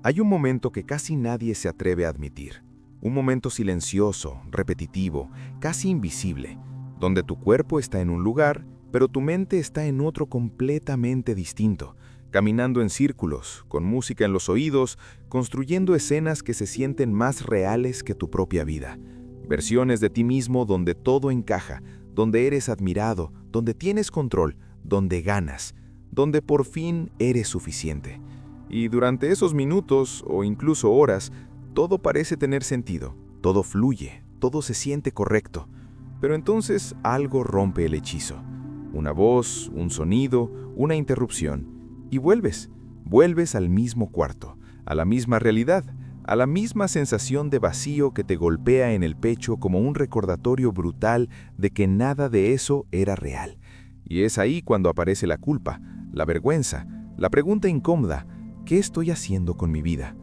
Hay un momento que casi nadie se atreve a admitir. Un momento silencioso, repetitivo, casi invisible, donde tu cuerpo está en un lugar, pero tu mente está en otro completamente distinto, caminando en círculos, con música en los oídos, construyendo escenas que se sienten más reales que tu propia vida. Versiones de ti mismo donde todo encaja, donde eres admirado, donde tienes control, donde ganas, donde por fin eres suficiente. Y durante esos minutos o incluso horas, todo parece tener sentido, todo fluye, todo se siente correcto. Pero entonces algo rompe el hechizo. Una voz, un sonido, una interrupción. Y vuelves al mismo cuarto, a la misma realidad, a la misma sensación de vacío que te golpea en el pecho como un recordatorio brutal de que nada de eso era real. Y es ahí cuando aparece la culpa, la vergüenza, la pregunta incómoda: ¿qué estoy haciendo con mi vida?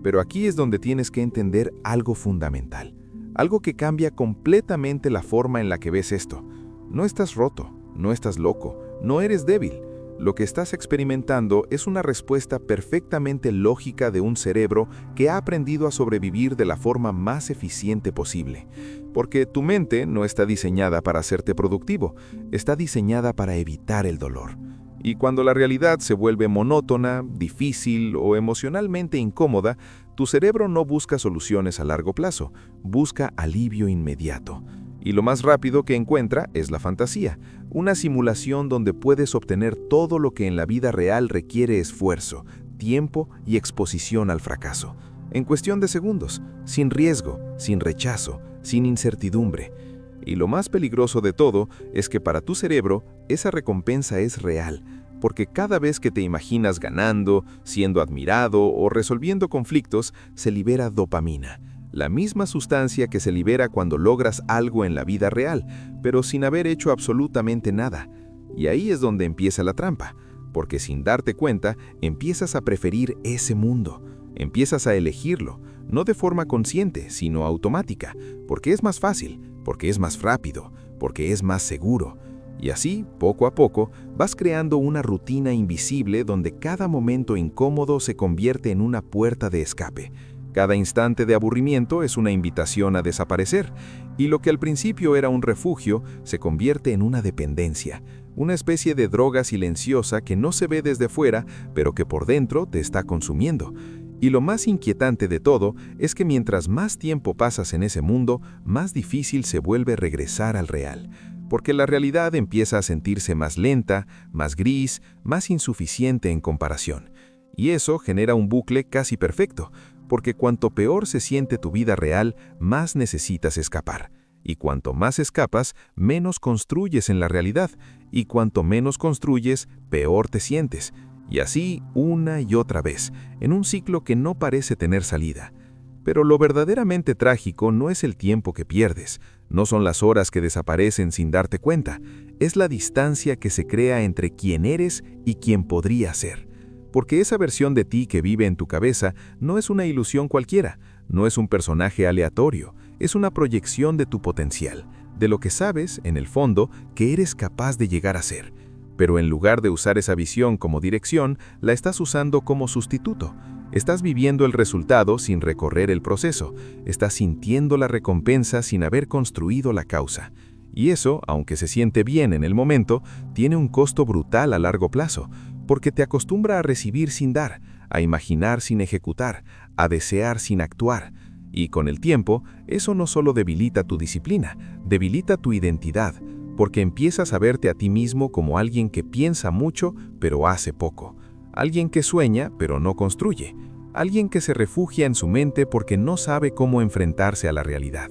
Pero aquí es donde tienes que entender algo fundamental, algo que cambia completamente la forma en la que ves esto. No estás roto, no estás loco, no eres débil. Lo que estás experimentando es una respuesta perfectamente lógica de un cerebro que ha aprendido a sobrevivir de la forma más eficiente posible. Porque tu mente no está diseñada para hacerte productivo, está diseñada para evitar el dolor. Y cuando la realidad se vuelve monótona, difícil o emocionalmente incómoda, tu cerebro no busca soluciones a largo plazo, busca alivio inmediato. Y lo más rápido que encuentra es la fantasía, una simulación donde puedes obtener todo lo que en la vida real requiere esfuerzo, tiempo y exposición al fracaso. En cuestión de segundos, sin riesgo, sin rechazo, sin incertidumbre. Y lo más peligroso de todo es que para tu cerebro esa recompensa es real, porque cada vez que te imaginas ganando, siendo admirado o resolviendo conflictos, se libera dopamina, la misma sustancia que se libera cuando logras algo en la vida real, pero sin haber hecho absolutamente nada. Y ahí es donde empieza la trampa, porque sin darte cuenta empiezas a preferir ese mundo, empiezas a elegirlo, no de forma consciente, sino automática, porque es más fácil, porque es más rápido, porque es más seguro. Y así, poco a poco, vas creando una rutina invisible donde cada momento incómodo se convierte en una puerta de escape. Cada instante de aburrimiento es una invitación a desaparecer, y lo que al principio era un refugio se convierte en una dependencia, una especie de droga silenciosa que no se ve desde fuera, pero que por dentro te está consumiendo. Y lo más inquietante de todo es que mientras más tiempo pasas en ese mundo, más difícil se vuelve regresar al real, porque la realidad empieza a sentirse más lenta, más gris, más insuficiente en comparación. Y eso genera un bucle casi perfecto, porque cuanto peor se siente tu vida real, más necesitas escapar. Y cuanto más escapas, menos construyes en la realidad. Y cuanto menos construyes, peor te sientes. Y así una y otra vez, en un ciclo que no parece tener salida. Pero lo verdaderamente trágico no es el tiempo que pierdes, no son las horas que desaparecen sin darte cuenta, es la distancia que se crea entre quién eres y quién podría ser. Porque esa versión de ti que vive en tu cabeza no es una ilusión cualquiera, no es un personaje aleatorio, es una proyección de tu potencial, de lo que sabes, en el fondo, que eres capaz de llegar a ser. Pero en lugar de usar esa visión como dirección, la estás usando como sustituto. Estás viviendo el resultado sin recorrer el proceso, estás sintiendo la recompensa sin haber construido la causa. Y eso, aunque se siente bien en el momento, tiene un costo brutal a largo plazo, porque te acostumbra a recibir sin dar, a imaginar sin ejecutar, a desear sin actuar. Y con el tiempo, eso no solo debilita tu disciplina, debilita tu identidad, porque empiezas a verte a ti mismo como alguien que piensa mucho pero hace poco, alguien que sueña pero no construye, alguien que se refugia en su mente porque no sabe cómo enfrentarse a la realidad.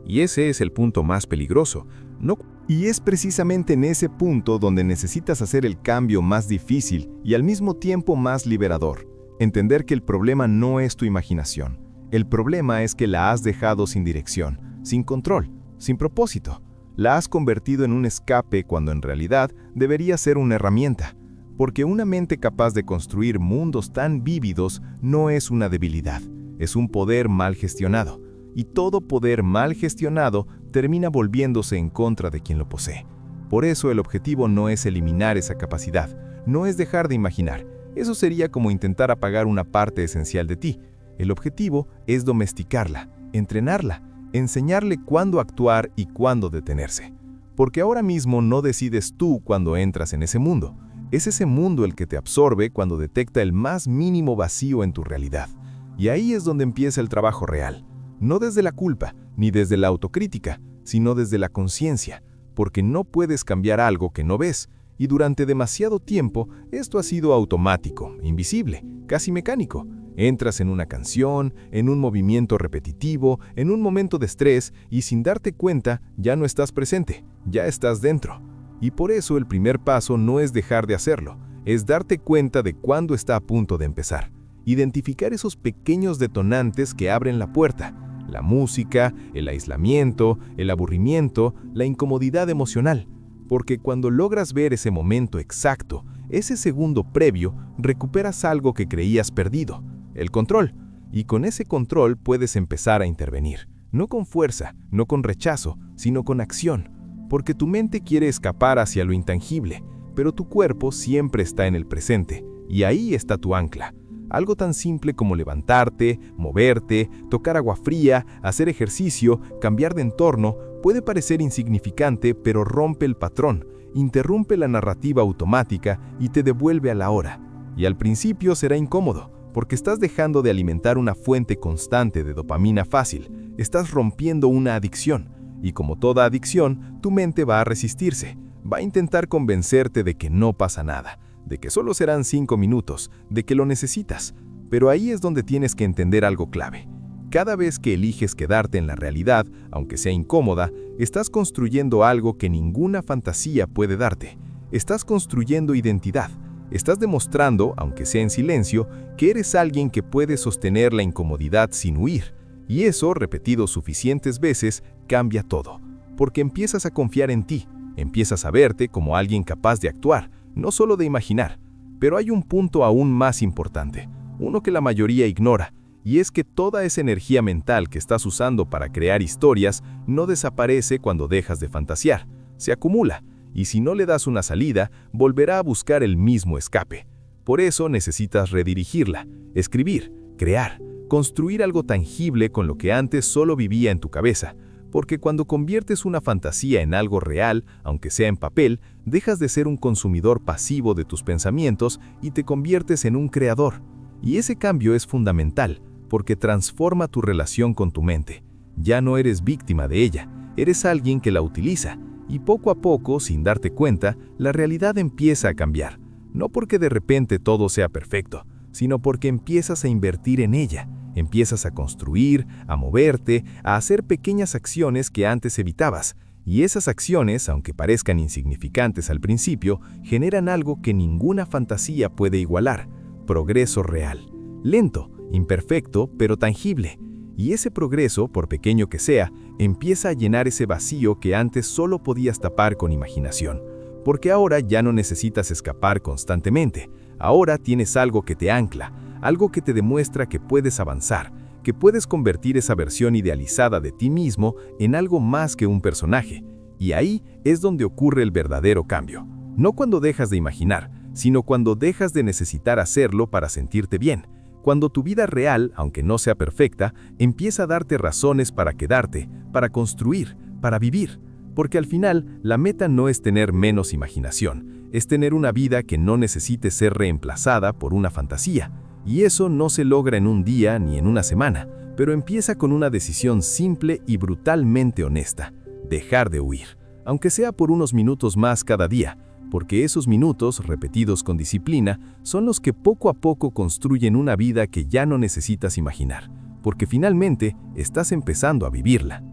Y ese es el punto más peligroso, ¿no? Y es precisamente en ese punto donde necesitas hacer el cambio más difícil y al mismo tiempo más liberador. Entender que el problema no es tu imaginación. El problema es que la has dejado sin dirección, sin control, sin propósito. La has convertido en un escape cuando en realidad debería ser una herramienta. Porque una mente capaz de construir mundos tan vívidos no es una debilidad, es un poder mal gestionado. Y todo poder mal gestionado termina volviéndose en contra de quien lo posee. Por eso el objetivo no es eliminar esa capacidad, no es dejar de imaginar, Eso sería como intentar apagar una parte esencial de ti. El objetivo es domesticarla, entrenarla, enseñarle cuándo actuar y cuándo detenerse. Porque ahora mismo no decides tú cuando entras en ese mundo. Es ese mundo el que te absorbe cuando detecta el más mínimo vacío en tu realidad. Y ahí es donde empieza el trabajo real. No desde la culpa, ni desde la autocrítica, sino desde la conciencia, porque no puedes cambiar algo que no ves, y durante demasiado tiempo esto ha sido automático, invisible, casi mecánico. Entras en una canción, en un movimiento repetitivo, en un momento de estrés, y sin darte cuenta ya no estás presente, ya estás dentro. Y por eso el primer paso no es dejar de hacerlo, es darte cuenta de cuándo está a punto de empezar. Identificar esos pequeños detonantes que abren la puerta. La música, el aislamiento, el aburrimiento, la incomodidad emocional. Porque cuando logras ver ese momento exacto, ese segundo previo, recuperas algo que creías perdido, el control. Y con ese control puedes empezar a intervenir. No con fuerza, no con rechazo, sino con acción. Porque tu mente quiere escapar hacia lo intangible, pero tu cuerpo siempre está en el presente. Y ahí está tu ancla. Algo tan simple como levantarte, moverte, tocar agua fría, hacer ejercicio, cambiar de entorno, puede parecer insignificante, pero rompe el patrón, interrumpe la narrativa automática y te devuelve a la hora. Y al principio será incómodo, porque estás dejando de alimentar una fuente constante de dopamina fácil, estás rompiendo una adicción, y como toda adicción, tu mente va a resistirse, va a intentar convencerte de que no pasa nada, de que solo serán 5 minutos, de que lo necesitas. Pero ahí es donde tienes que entender algo clave. Cada vez que eliges quedarte en la realidad, aunque sea incómoda, estás construyendo algo que ninguna fantasía puede darte. Estás construyendo identidad. Estás demostrando, aunque sea en silencio, que eres alguien que puede sostener la incomodidad sin huir. Y eso, repetido suficientes veces, cambia todo. Porque empiezas a confiar en ti, empiezas a verte como alguien capaz de actuar, no solo de imaginar. Pero hay un punto aún más importante, uno que la mayoría ignora, y es que toda esa energía mental que estás usando para crear historias no desaparece cuando dejas de fantasear, se acumula, y si no le das una salida, volverá a buscar el mismo escape. Por eso necesitas redirigirla, escribir, crear, construir algo tangible con lo que antes solo vivía en tu cabeza. Porque cuando conviertes una fantasía en algo real, aunque sea en papel, dejas de ser un consumidor pasivo de tus pensamientos y te conviertes en un creador. Y ese cambio es fundamental, porque transforma tu relación con tu mente. Ya no eres víctima de ella, eres alguien que la utiliza. Y poco a poco, sin darte cuenta, la realidad empieza a cambiar. No porque de repente todo sea perfecto, sino porque empiezas a invertir en ella. Empiezas a construir, a moverte, a hacer pequeñas acciones que antes evitabas. Y esas acciones, aunque parezcan insignificantes al principio, generan algo que ninguna fantasía puede igualar: progreso real. Lento, imperfecto, pero tangible. Y ese progreso, por pequeño que sea, empieza a llenar ese vacío que antes solo podías tapar con imaginación. Porque ahora ya no necesitas escapar constantemente. Ahora tienes algo que te ancla, algo que te demuestra que puedes avanzar, que puedes convertir esa versión idealizada de ti mismo en algo más que un personaje. Y ahí es donde ocurre el verdadero cambio. No cuando dejas de imaginar, sino cuando dejas de necesitar hacerlo para sentirte bien. Cuando tu vida real, aunque no sea perfecta, empieza a darte razones para quedarte, para construir, para vivir. Porque al final, la meta no es tener menos imaginación, es tener una vida que no necesite ser reemplazada por una fantasía. Y eso no se logra en un día ni en una semana, pero empieza con una decisión simple y brutalmente honesta: dejar de huir, aunque sea por unos minutos más cada día, porque esos minutos, repetidos con disciplina, son los que poco a poco construyen una vida que ya no necesitas imaginar, porque finalmente estás empezando a vivirla.